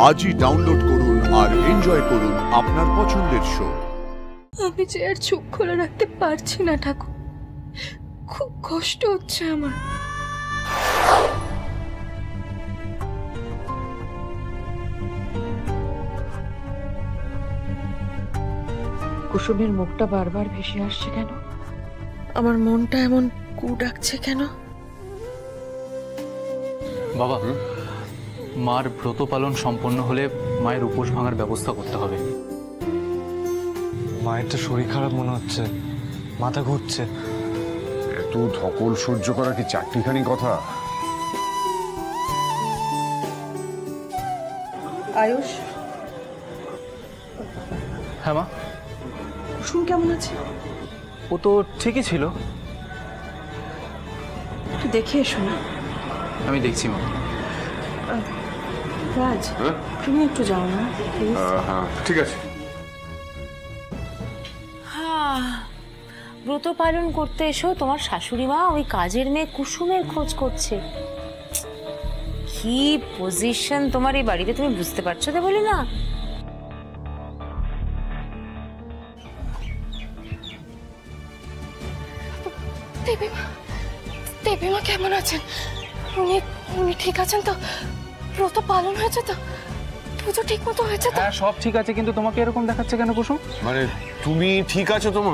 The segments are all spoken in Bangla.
আজই ডাউনলোড করুন আর এনজয় করুন আপনার পছন্দের শো। আমি যে আর চোখ খোলা রাখতে পারছি না ঠাকুর, খুব কষ্ট হচ্ছে আমার। কুসুমের মুখটা বারবার ভেসে আসছে কেন? আমার মনটা এমন কু ডাকছে কেন? বাবা, মার ব্রত পালন সম্পন্ন হলে মায়ের উপোস ভাঙার ব্যবস্থা করতে হবে। মায়ের তো শরীর খারাপ মনে হচ্ছে, মাথা ঘুরছে। এত ধকল সহ্য করা কি চারটিখানি কথা? আয়ুষ, হ্যাঁ মা। কুসুম কেমন আছে? ও তো ঠিকই ছিল। একটু দেখে এসো না। আমি দেখছি মা। রাজ, তুমি একটু যাও না প্লিজ। হ্যাঁ ঠিক আছে। ব্রত পালন করতে এসো তোমার শাশুড়ি মা ওই কাজের মেয়ে কুসুমের খোঁজ করছে। কি পজিশন তোমার এই বাড়িতে, তুমি বুঝতে পারছো তো? বলি না দেবীমা কেমন আছেন? উনি ঠিক আছেন তো? ব্রত পালন হয়েছে তো? পুজো ঠিক মতো হয়েছে তো? হ্যাঁ সব ঠিক আছে, কিন্তু তোমাকে এরকম দেখাচ্ছে কেন কুসুম? মানে তুমি ঠিক আছো তো মা?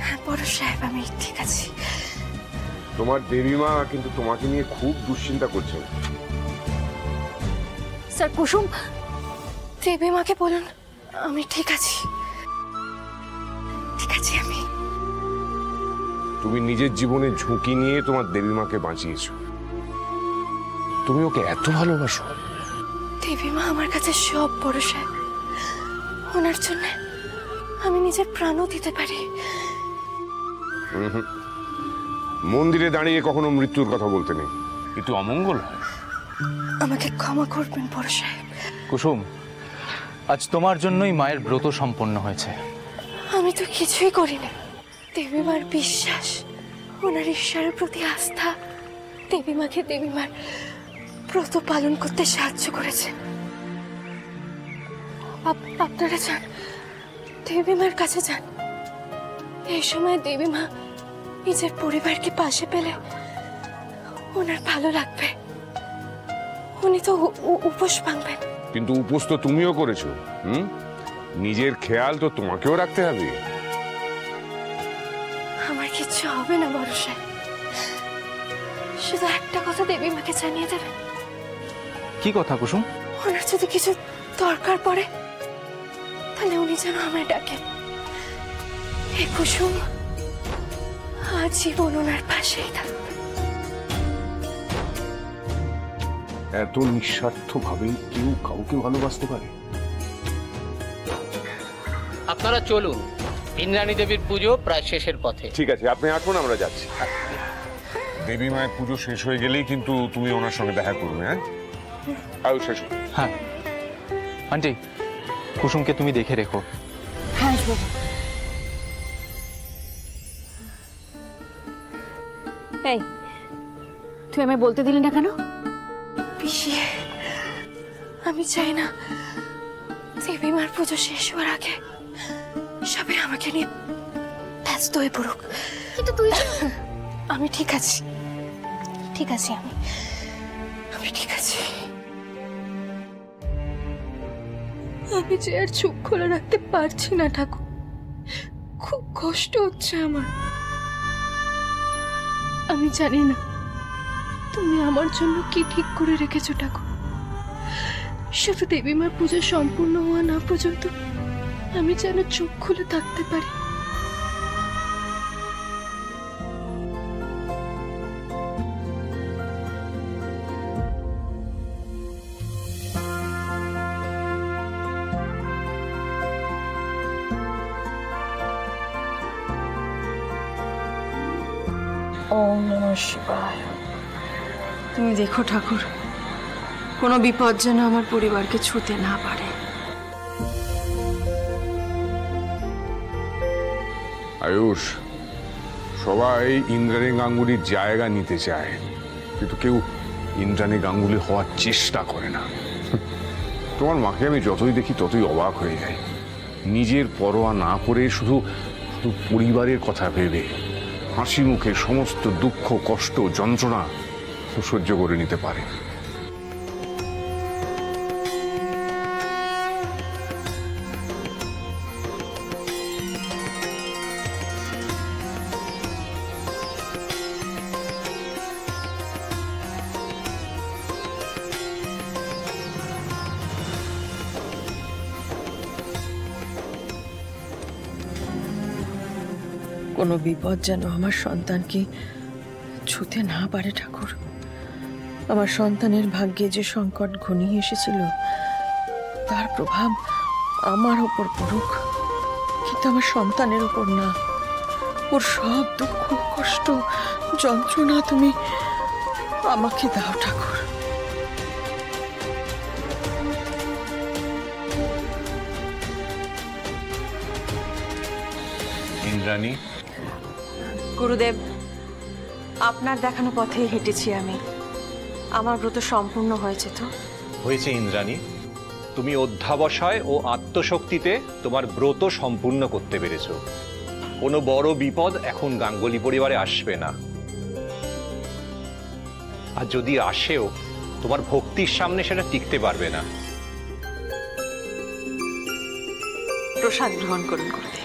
হ্যাঁ বড় সাহেব, আমি ঠিক আছি। তোমার দেবীমা কিন্তু তোমাকে নিয়ে খুব দুশ্চিন্তা করছে। স্যার কুসুম, দেবীমাকে বলুন আমি ঠিক আছি, ঠিক আছি আমি। তুমি নিজের জীবনে ঝুঁকি নিয়ে তোমার দেবীমাকে বাঁচিয়েছো। তুমি ওকে এত ভালোবাসো। দেবীমা আমার কাছে সব বড় সাহেব, ওনার জন্য আমি নিজের প্রাণও দিতে পারি। মন্দিরে দাঁড়িয়ে কখনো মৃত্যুর কথা বলতে নেই, কিন্তু অমঙ্গল হয়। আমাকে ক্ষমা করবেন বড় সাহেব। কুসুম, আজ তোমার জন্যই মায়ের ব্রত সম্পন্ন হয়েছে। আমি তো কিছুই করিনি। দেবীমার বিশ্বাস, ওনার ঈশ্বরের প্রতি আস্থা দেবীমাকে দেবীমার ব্রত পালন করতে সাহায্য করেছে। আপনারা যান, দেবীমার কাছে যান। এই সময় দেবীমা নিজের পরিবারকে পাশে পেলে ওনার ভালো লাগবে। উনি তো উপোস ভাঙবেন। কিন্তু উপোস তো তুমিও করেছো। নিজের খেয়াল তো তোমাকেও রাখতে হবে। আমার কিচ্ছু হবে না বড় সাহেব, শুধু একটা কথা দেবীমাকে জানিয়ে দেবেন। কি কথা কুসুম? ওনার যদি কিছু দরকার পড়ে তাহলে উনি যেন আমায় ডাকেন। এই কুসুম আজীবন ওনার পাশেই থাকবে। এত নিঃস্বার্থ ভাবে কেউ কাউকে ভালোবাসতে পারে? আপনারা চলুন, ইন্দ্রাণী দেবীর পুজো প্রায় শেষের পথে। ঠিক আছে, আপনি আসুন, আমরা যাচ্ছি। দেবী মায়ের পুজো শেষ হয়ে গেলেই কিন্তু তুমি ওনার সঙ্গে দেখা করবে। হ্যাঁ আয়ুষ, শেষ। হ্যাঁ আন্টি, কুসুমকে তুমি দেখে রেখো। হ্যাঁ, এই তুই আমায় বলতে দিলি না কেন? পিসি, আমি চাই না দেবীমার পুজো শেষ হওয়ার আগে সবাই আমাকে নিয়ে ব্যস্ত হয়ে পড়ুক। কিন্তু তুই আমি ঠিক আছি, ঠিক আছি, আমি ঠিক আছি। আমি যে আর চোখ খোলা রাখতে পারছি না ঠাকুর, খুব কষ্ট হচ্ছে আমার। আমি জানি না তুমি আমার জন্য কি ঠিক করে রেখেছো ঠাকুর। শুধু দেবীমার পুজো সম্পূর্ণ হওয়া না পর্যন্ত আমি যেন চোখ খুলে থাকতে পারি। ওম নমঃ শিবায়। তুমি দেখো ঠাকুর, কোনো বিপদ যেন আমার পরিবারকে ছুঁতে না পারে। আয়ুষ, সবাই ইন্দ্রাণী গাঙ্গুলির জায়গা নিতে চায়, কিন্তু কেউ ইন্দ্রাণী গাঙ্গুলি হওয়ার চেষ্টা করে না। তোমার মাকে আমি যতই দেখি ততই অবাক হয়ে যাই। নিজের পরোয়া না করে শুধু শুধু পরিবারের কথা ভেবে হাসি মুখে সমস্ত দুঃখ কষ্ট যন্ত্রণা সহ্য করে নিতে পারে। কোনো বিপদ যেন আমার সন্তানকে ছুঁতে না পারে ঠাকুর। আমার সন্তানের ভাগ্যে যে সংকট ঘনিয়ে এসেছিল তার প্রভাব আমার ওপর পড়ুক, কিন্তু আমার সন্তানের ওপর না। ওর সব দুঃখ কষ্ট যন্ত্রণা তুমি আমাকে দাও ঠাকুর। ইন্দ্রাণী, গুরুদেব, আপনার দেখানো পথে হেঁটেছি আমি। আমার ব্রত সম্পূর্ণ হয়েছে তো? হয়েছে ইন্দ্রাণী। তুমি অধ্যাবসায় ও আত্মশক্তিতে তোমার ব্রত সম্পূর্ণ করতে পেরেছো। কোনো বড় বিপদ এখন গাঙ্গুলি পরিবারে আসবে না, আর যদি আসেও তোমার ভক্তির সামনে সেটা টিকতে পারবে না। প্রসাদ গ্রহণ করুন গুরুদেব।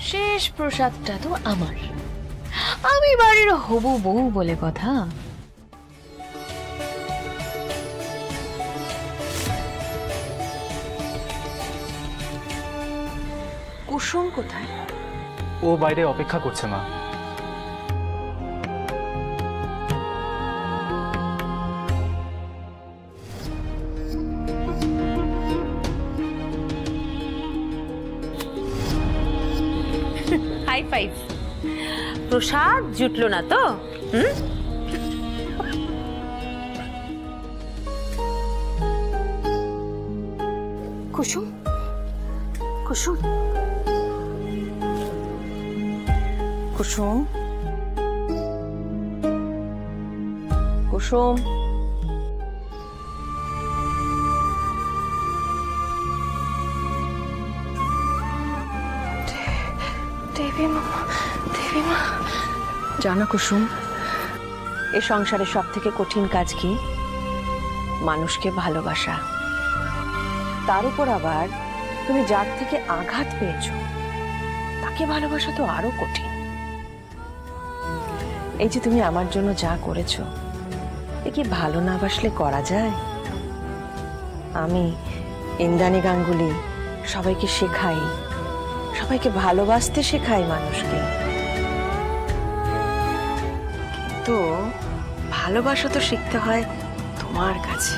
শেষ প্রসাদটা তো আমার, আমি বাড়ির হবু বউ বলে কথা। কুসুম কোথায়? ও বাইরে অপেক্ষা করছে মা। High five. প্রসাদ জুটলো না তো? কুসুম, কুসুম, কুসুম, কুসুম, দেবী মা, দেবী মা। জানো কুসুম, এ সংসারে সব থেকে কঠিন কাজ কি? মানুষকে ভালোবাসা। তার উপর আবার তুমি যার থেকে আঘাত পেয়েছো তাকে ভালোবাসা তো আরো কঠিন। এই যে তুমি আমার জন্য যা করেছো, এ কি ভালো না বাসলে করা যায়? আমি ইন্দ্রাণী গাঙ্গুলি সবাইকে শেখাই, সবাইকে ভালোবাসতে শেখাই মানুষকে, কিন্তু ভালোবাসা তো শিখতে হয় তোমার কাছে।